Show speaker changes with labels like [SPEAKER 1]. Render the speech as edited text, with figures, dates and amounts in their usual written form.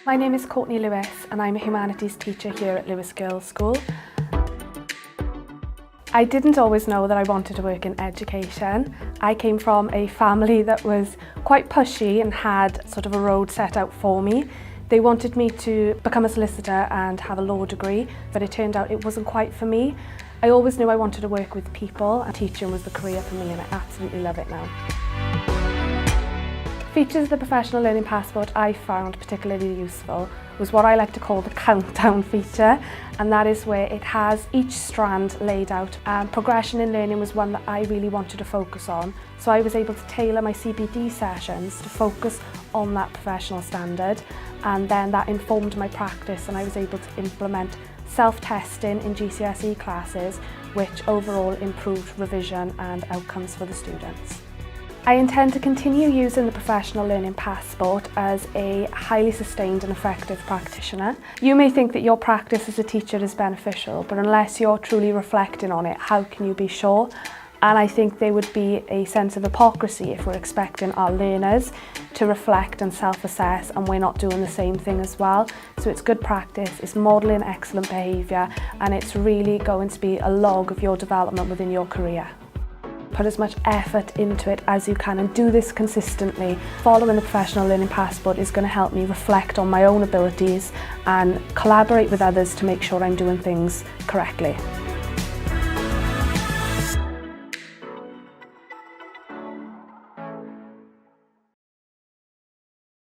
[SPEAKER 1] My name is Courtney Lewis and I'm a humanities teacher here at Lewis Girls School. I didn't always know that I wanted to work in education. I came from a family that was quite pushy and had sort of a road set out for me. They wanted me to become a solicitor and have a law degree, but it turned out it wasn't quite for me. I always knew I wanted to work with people, and teaching was the career for me, and I absolutely love it now. Features of the professional learning passport I found particularly useful was what I like to call the countdown feature, and that is where it has each strand laid out. Progression in learning was one that I really wanted to focus on, so I was able to tailor my CPD sessions to focus on that professional standard, and then that informed my practice, and I was able to implement self-testing in GCSE classes, which overall improved revision and outcomes for the students. I intend to continue using the Professional Learning Passport as a highly sustained and effective practitioner. You may think that your practice as a teacher is beneficial, but unless you're truly reflecting on it, how can you be sure? And I think there would be a sense of hypocrisy if we're expecting our learners to reflect and self-assess and we're not doing the same thing as well. So it's good practice, it's modelling excellent behaviour, and it's really going to be a log of your development within your career. Put as much effort into it as you can and do this consistently. Following the Professional Learning Passport is going to help me reflect on my own abilities and collaborate with others to make sure I'm doing things correctly.